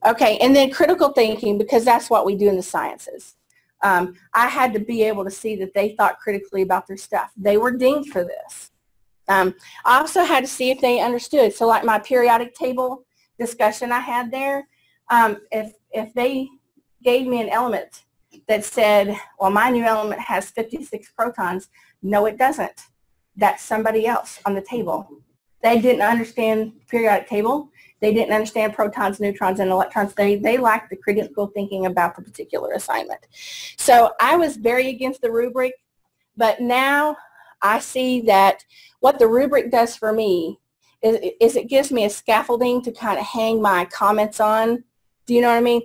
Okay, and then critical thinking, because that's what we do in the sciences. I had to be able to see that they thought critically about their stuff. They were dinged for this. I also had to see if they understood. So like my periodic table discussion I had there, if they gave me an element that said, well, my new element has 56 protons. No, it doesn't. That's somebody else on the table. They didn't understand periodic table. They didn't understand protons, neutrons, and electrons. They lacked the critical thinking about the particular assignment. So I was very against the rubric, but now I see that what the rubric does for me is it gives me a scaffolding to kind of hang my comments on. Do you know what I mean?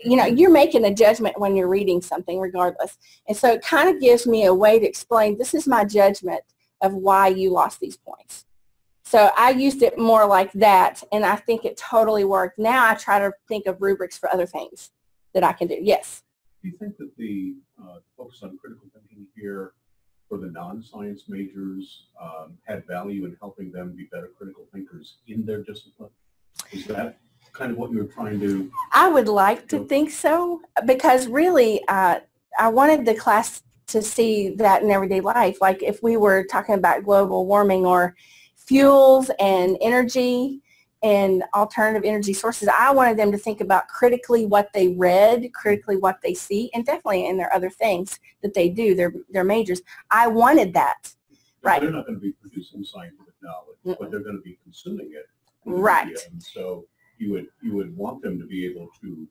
You know, you're making a judgment when you're reading something regardless. And so it kind of gives me a way to explain, this is my judgment of why you lost these points. So I used it more like that, and I think it totally worked. Now I try to think of rubrics for other things that I can do. Yes? Do you think that the focus on critical thinking here for the non-science majors had value in helping them be better critical thinkers in their discipline? Is that kind of what you were trying to? I would like to think so, because really I wanted the class to see that in everyday life. Like if we were talking about global warming or fuels and energy and alternative energy sources, I wanted them to think about critically what they read, critically what they see, and definitely in their other things that they do, their majors. I wanted that. Right. They're not going to be producing scientific knowledge, but they're going to be consuming it. Right. And so you would want them to be able to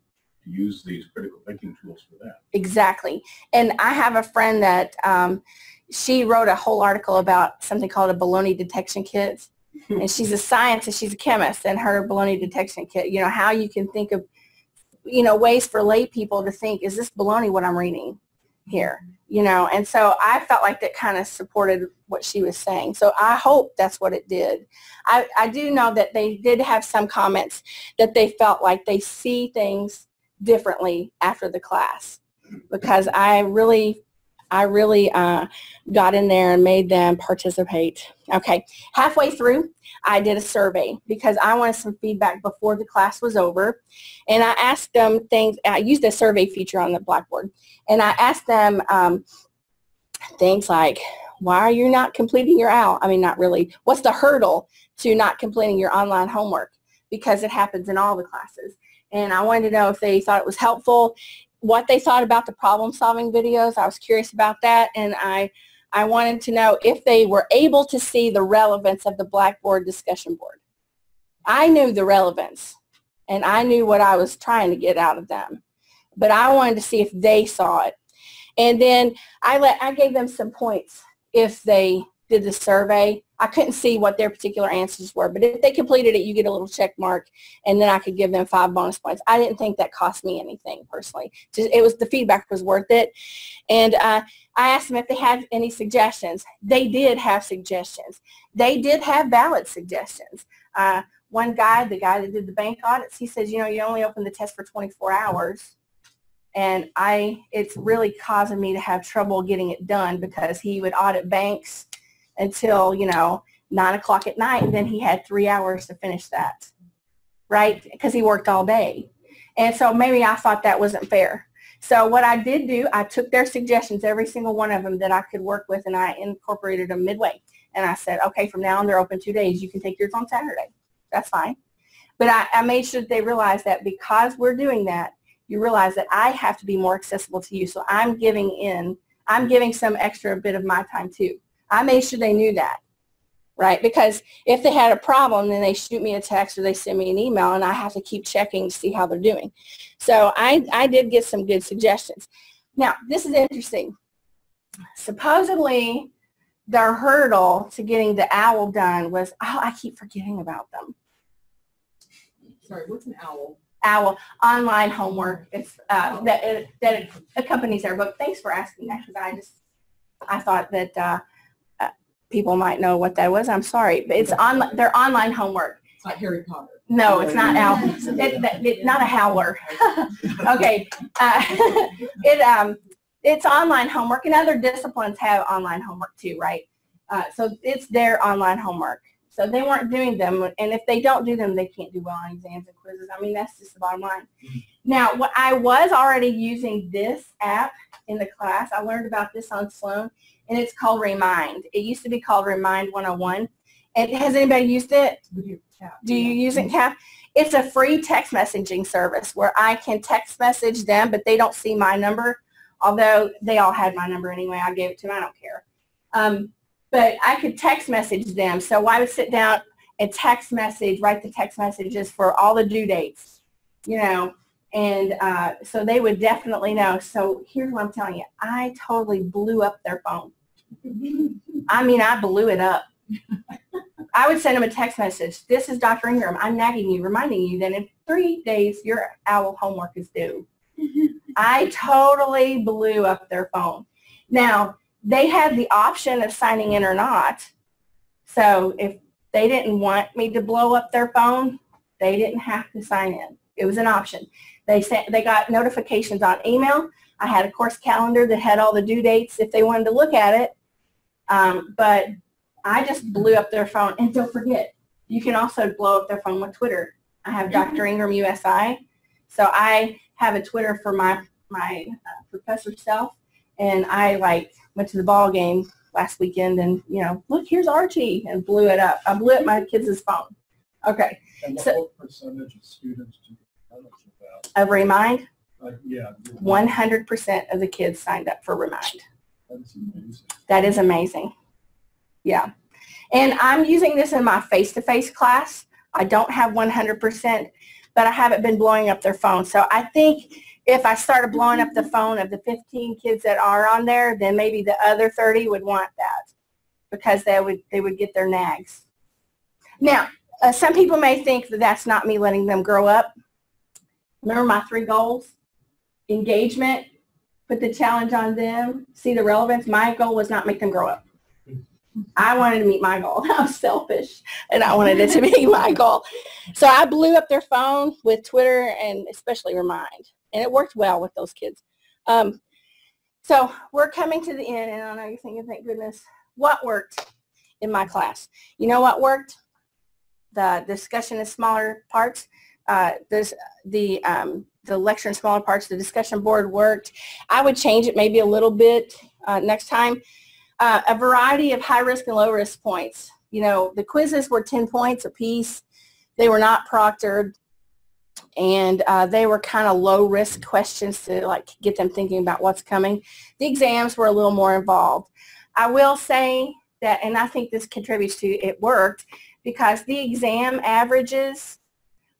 use these critical thinking tools for that. Exactly. And I have a friend that she wrote a whole article about something called a baloney detection kit. And she's a scientist, she's a chemist, and her baloney detection kit, you know, how you can think of, you know, ways for lay people to think, is this baloney what I'm reading here? You know, and so I felt like that kind of supported what she was saying. So I hope that's what it did. I do know that they did have some comments that they felt like they see things differently after the class, because I really got in there and made them participate. Okay, halfway through, I did a survey because I wanted some feedback before the class was over. And I asked them things. I used a survey feature on the Blackboard. And I asked them things like, why are you not completing your OWL? I mean, not really. What's the hurdle to not completing your online homework? Because it happens in all the classes. And I wanted to know if they thought it was helpful, what they thought about the problem-solving videos. I was curious about that, and I wanted to know if they were able to see the relevance of the Blackboard discussion board. I knew the relevance, and I knew what I was trying to get out of them. But I wanted to see if they saw it. And then I gave them some points if they did the survey. I couldn't see what their particular answers were, but if they completed it, you get a little check mark, and then I could give them 5 bonus points. I didn't think that cost me anything personally. The feedback was worth it. And I asked them if they had any suggestions. They did have suggestions. They did have valid suggestions. One guy, the guy that did the bank audits, he says, you know, you only open the test for 24 hours. And it's really causing me to have trouble getting it done because he would audit banks until, 9 o'clock at night, and then he had 3 hours to finish that, right? Because he worked all day. And so maybe I thought that wasn't fair. So what I did do, I took their suggestions, every single one of them that I could work with, and I incorporated them midway. And I said, okay, from now on they're open 2 days. You can take yours on Saturday. That's fine. But I made sure that they realized that because we're doing that, you realize that I have to be more accessible to you. So I'm giving some extra bit of my time too. I made sure they knew that, right? Because if they had a problem, then they shoot me a text or they send me an email, and I have to keep checking to see how they're doing. So I did get some good suggestions. Now, this is interesting. Supposedly, their hurdle to getting the OWL done was, I keep forgetting about them. Sorry, what's an OWL? OWL, online homework. It's that accompanies our book. Thanks for asking that, because I thought that people might know what that was. I'm sorry, but it's their online homework. It's not Harry Potter. No, it's not OWL. It's not a howler. Okay, it's online homework, and other disciplines have online homework too, right? So it's their online homework. So they weren't doing them, and if they don't do them, they can't do well on exams and quizzes. I mean, that's just the bottom line. Now, I was already using this app in the class. I learned about this on Sloan, and it's called Remind. It used to be called Remind 101. And has anybody used it? Do you use it, Cap? It's a free text messaging service where I can text message them, but they don't see my number, although they all had my number anyway. I gave it to them. I don't care. But I could text message them. So I would sit down and write the text messages for all the due dates, and so they would definitely know. So here's what I'm telling you. I totally blew up their phone. I mean, I blew it up. I would send them a text message. This is Dr. Ingram. I'm nagging you, reminding you that in 3 days your OWL homework is due. I totally blew up their phone. Now, they had the option of signing in or not. So if they didn't want me to blow up their phone, they didn't have to sign in. It was an option. They got notifications on email. I had a course calendar that had all the due dates if they wanted to look at it. But I just blew up their phone. And don't forget, you can also blow up their phone with Twitter. I have Dr. Ingram USI. So I have a Twitter for my professor self. And I went to the ball game last weekend and, look, here's Archie, and blew it up. I blew up my kids' phone. Okay. And what percentage of students do you knowledge of that? Of Remind? Yeah. 100% of the kids signed up for Remind. That's amazing. That is amazing. Yeah. And I'm using this in my face-to-face class. I don't have 100%, but I haven't been blowing up their phone. So I think if I started blowing up the phone of the 15 kids that are on there, then maybe the other 30 would want that because they would get their nags. Now, some people may think that that's not me letting them grow up. Remember my 3 goals? Engagement, put the challenge on them, see the relevance. My goal was not make them grow up. I wanted to meet my goal. I was selfish, and I wanted it to be my goal. So I blew up their phone with Twitter and especially Remind. And it worked well with those kids. So we're coming to the end, and I know you're thinking, thank goodness, what worked in my class? You know what worked? The discussion in smaller parts. The lecture in smaller parts. The discussion board worked. I would change it maybe a little bit next time. A variety of high-risk and low-risk points. The quizzes were 10 points apiece. They were not proctored. And they were kind of low-risk questions to get them thinking about what's coming. The exams were a little more involved. I will say that, and I think this contributes to it worked, because the exam averages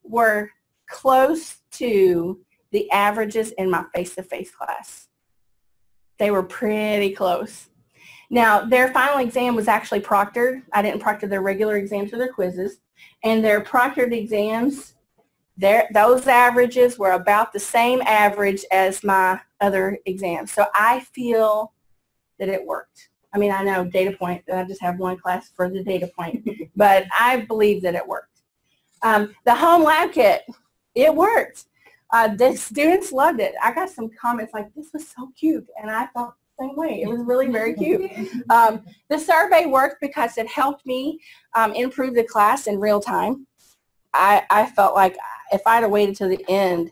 were close to the averages in my face-to-face class. They were pretty close. Now, their final exam was actually proctored. I didn't proctor their regular exams or their quizzes. And their proctored exams, those averages were about the same average as my other exams. So I feel that it worked. I mean, I know data point, I just have one class for the data point, but I believe that it worked. The home lab kit, it worked. The students loved it. I got some comments like, this was so cute, and I thought the same way. It was really very cute. The survey worked because it helped me improve the class in real time. I felt like if I'd have waited till the end,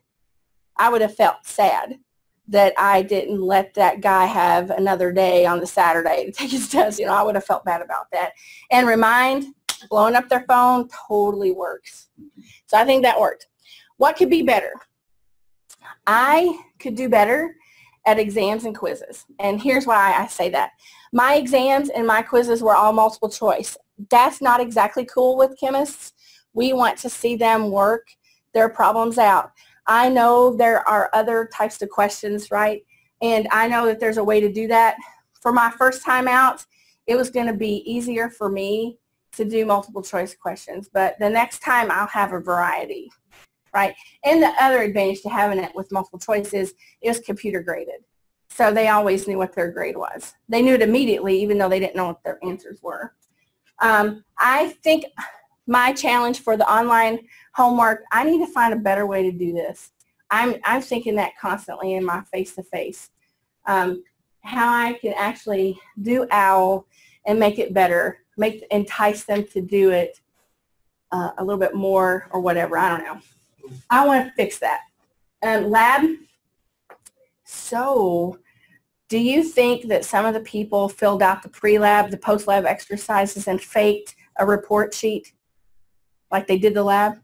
I would have felt sad that I didn't let that guy have another day on the Saturday to take his test. You know, I would have felt bad about that. And remind, blowing up their phone totally works. So I think that worked. What could be better? I could do better at exams and quizzes. And here's why I say that. My exams and my quizzes were all multiple choice. That's not exactly cool with chemists. We want to see them work their problems out. I know there are other types of questions, right? And I know that there's a way to do that. For my first time out, it was going to be easier for me to do multiple choice questions. But the next time I'll have a variety, right? And the other advantage to having it with multiple choice is it was computer graded. So they always knew what their grade was. They knew it immediately, even though they didn't know what their answers were. I think my challenge for the online homework, I need to find a better way to do this. I'm thinking that constantly in my face-to-face. How I can actually do OWL and make it better, entice them to do it a little bit more or whatever. I don't know. I want to fix that. Lab. So do you think that some of the people filled out the pre-lab, the post-lab exercises and faked a report sheet like they did the lab?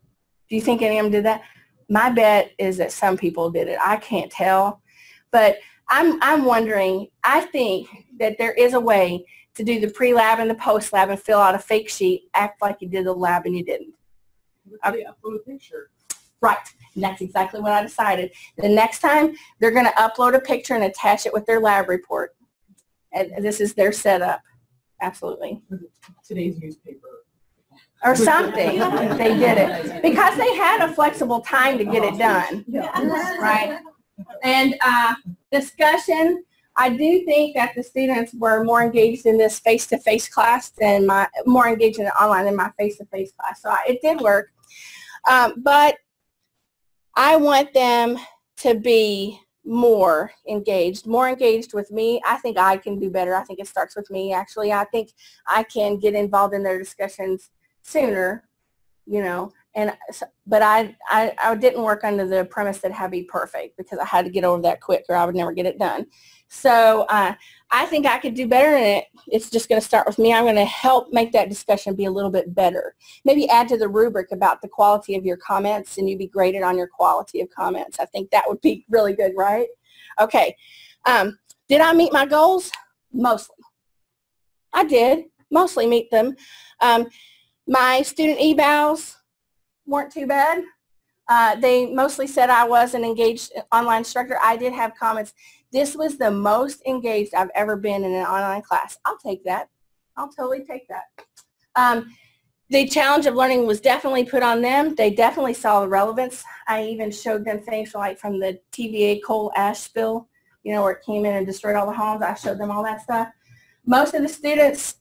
Do you think any of them did that? My bet is that some people did it. I can't tell. But I'm wondering, I think that there is a way to do the pre-lab and the post-lab and fill out a fake sheet, act like you did the lab and you didn't. Okay. Upload a picture. Right. And that's exactly what I decided. The next time, they're going to upload a picture and attach it with their lab report. And this is their setup. Absolutely. Today's newspaper. Or something. They did it. Because they had a flexible time to get it done. Right? And discussion, I do think that the students were more engaged in this face-to-face class than more engaged in the online than my face-to-face class. So it did work. But I want them to be more engaged with me. I think I can do better. I think it starts with me, actually. I think I can get involved in their discussions sooner, you know, but I didn't work under the premise that it had to be perfect because I had to get over that quick or I would never get it done. So I think I could do better in it. It's just going to start with me. I'm going to help make that discussion be a little bit better. Maybe add to the rubric about the quality of your comments and you be graded on your quality of comments. I think that would be really good, right? Okay. Did I meet my goals? Mostly. I did mostly meet them. My student evals weren't too bad. They mostly said I was an engaged online instructor. I did have comments. This was the most engaged I've ever been in an online class. I'll take that. I'll totally take that. The challenge of learning was definitely put on them. They definitely saw the relevance. I even showed them things like from the TVA coal ash spill, you know, where it came in and destroyed all the homes. I showed them all that stuff. Most of the students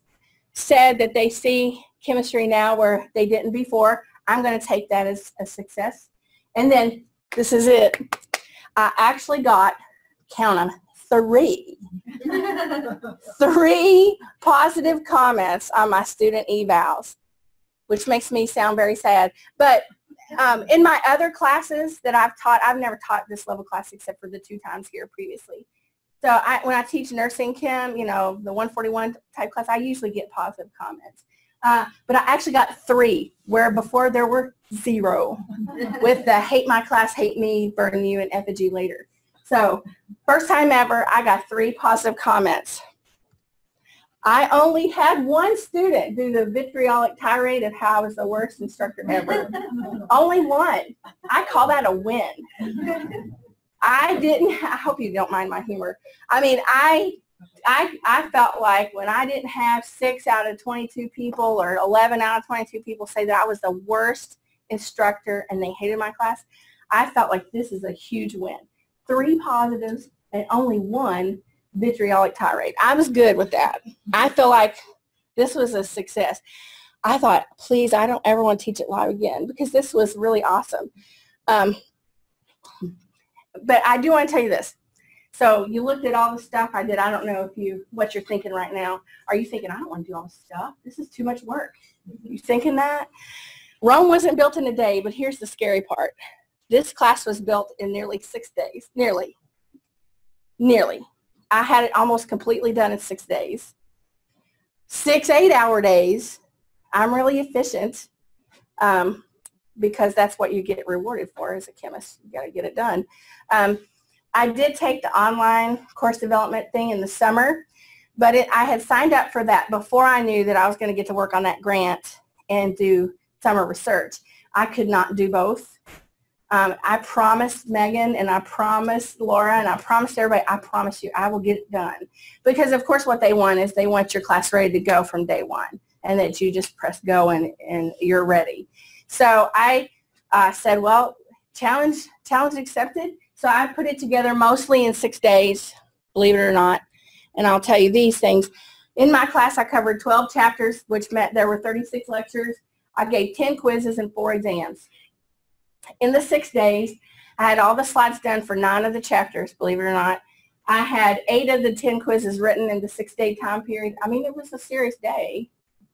said that they see chemistry now where they didn't before. I'm going to take that as a success. And then this is it. I actually got, count them, 3 positive comments on my student evals, which makes me sound very sad. But in my other classes that I've taught, I've never taught this level class except for the 2 times here previously. So when I teach nursing chem, you know, the 141 type class, I usually get positive comments. But I actually got 3, where before there were 0, with the hate my class, hate me, burn you, and effigy later. So first time ever, I got 3 positive comments. I only had one student do the vitriolic tirade of how I was the worst instructor ever. Only one. I call that a win. I hope you don't mind my humor. I mean, I felt like when I didn't have 6 out of 22 people or 11 out of 22 people say that I was the worst instructor and they hated my class, I felt like this is a huge win. 3 positives and only 1 vitriolic tirade. I was good with that. I feel like this was a success. I thought, please, I don't ever want to teach it live again because this was really awesome. But I do want to tell you this. So you looked at all the stuff I did. I don't know what you're thinking right now. Are you thinking, I don't want to do all this stuff. This is too much work. You thinking that? Rome wasn't built in a day, but here's the scary part. This class was built in nearly 6 days. Nearly. I had it almost completely done in 6 days. 6 8-hour days. I'm really efficient because that's what you get rewarded for as a chemist. You got to get it done. I did take the online course development thing in the summer, but I had signed up for that before I knew that I was going to get to work on that grant and do summer research. I could not do both. I promised Megan and I promised Laura and I promised everybody, I promise you I will get it done. Because of course what they want is they want your class ready to go from day one and that you just press go and you're ready. So I said, well, challenge accepted. So I put it together mostly in 6 days, believe it or not. And I'll tell you these things. In my class, I covered 12 chapters, which meant there were 36 lectures. I gave 10 quizzes and 4 exams. In the 6 days, I had all the slides done for 9 of the chapters, believe it or not. I had 8 of the 10 quizzes written in the 6-day time period. I mean, it was a serious day.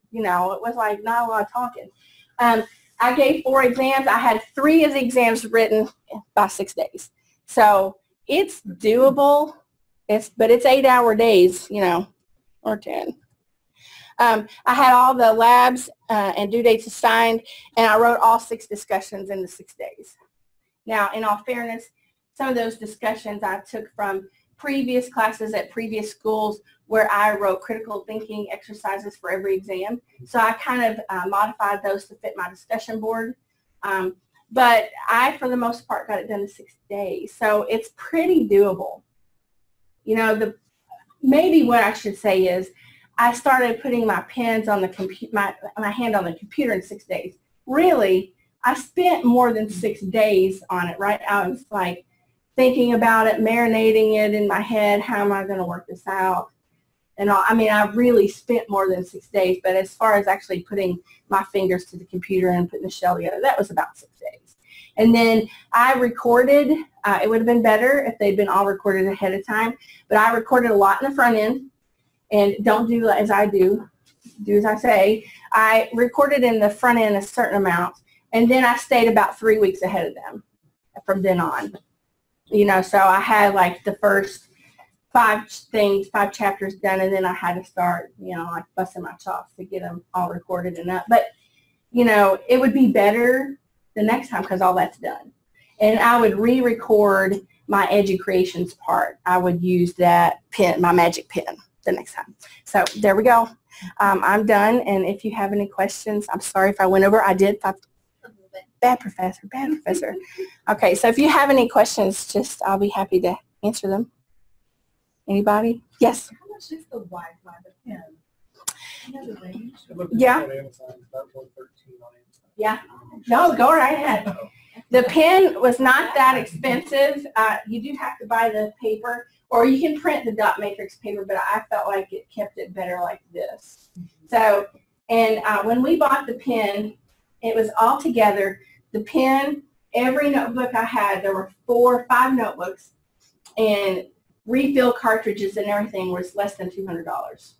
You know, it was like not a lot of talking. I gave 4 exams. I had 3 of the exams written by 6 days. So it's doable, but it's 8-hour days, you know, or 10. I had all the labs and due dates assigned, and I wrote all 6 discussions in the 6 days. Now, in all fairness, some of those discussions I took from previous classes at previous schools where I wrote critical thinking exercises for every exam. So I kind of modified those to fit my discussion board. But I, for the most part, got it done in 6 days. So it's pretty doable. You know, maybe what I should say is I started putting my pens on the my hand on the computer in 6 days. Really, I spent more than 6 days on it, right? I was like thinking about it, marinating it in my head. How am I going to work this out? And all, I mean, I really spent more than 6 days, but as far as actually putting my fingers to the computer and putting the shell together, that was about 6 days. And then I recorded, it would have been better if they'd been all recorded ahead of time, but I recorded a lot in the front end, and don't do as I do as I say. I recorded in the front end a certain amount, and then I stayed about 3 weeks ahead of them from then on. You know, so I had like the first 5 chapters done, and then I had to start, you know, like busting my chops to get them all recorded and up. But, you know, it would be better the next time because all that's done. And I would re-record my Edu-Creations part. I would use that pen, my magic pen, the next time. So there we go. I'm done, and if you have any questions, I'm sorry if I went over. I did. Bad professor, bad professor. Okay, so if you have any questions, I'll be happy to answer them. Anybody? Yes? How much is the Wi-Fi, the pen? You know the range? Yeah. On Amazon, it's about 113 on Amazon. Yeah. No, go right ahead. The pen was not that expensive. You do have to buy the paper, or you can print the dot matrix paper, but I felt like it kept it better like this. So, and when we bought the pen, it was all together. The pen, every notebook I had, there were 4 or 5 notebooks, and refill cartridges and everything was less than $200.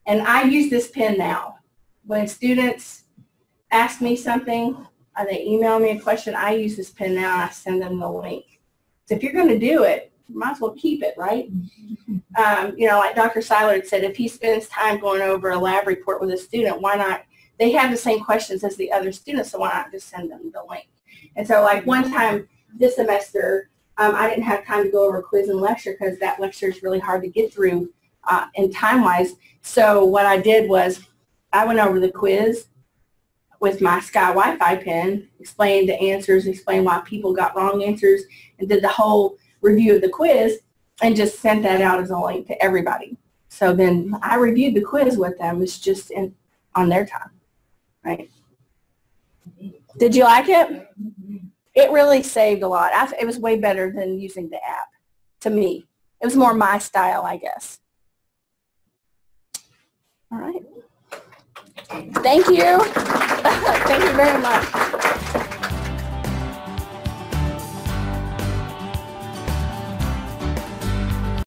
And I use this pen now. When students ask me something, or they email me a question, I use this pen now and I send them the link. So if you're going to do it, you might as well keep it, right? You know, like Dr. Seiler had said, if he spends time going over a lab report with a student, why not? They have the same questions as the other students, so why not just send them the link? And so like one time this semester, I didn't have time to go over quiz and lecture because that lecture is really hard to get through and time-wise. So what I did was I went over the quiz with my Sky Wi-Fi pen, explained the answers, explained why people got wrong answers, and did the whole review of the quiz and just sent that out as a link to everybody. So then I reviewed the quiz with them. It's just on their time, right? Did you like it? It really saved a lot. It was way better than using the app to me. It was more my style, I guess. All right. Thank you. Thank you very much.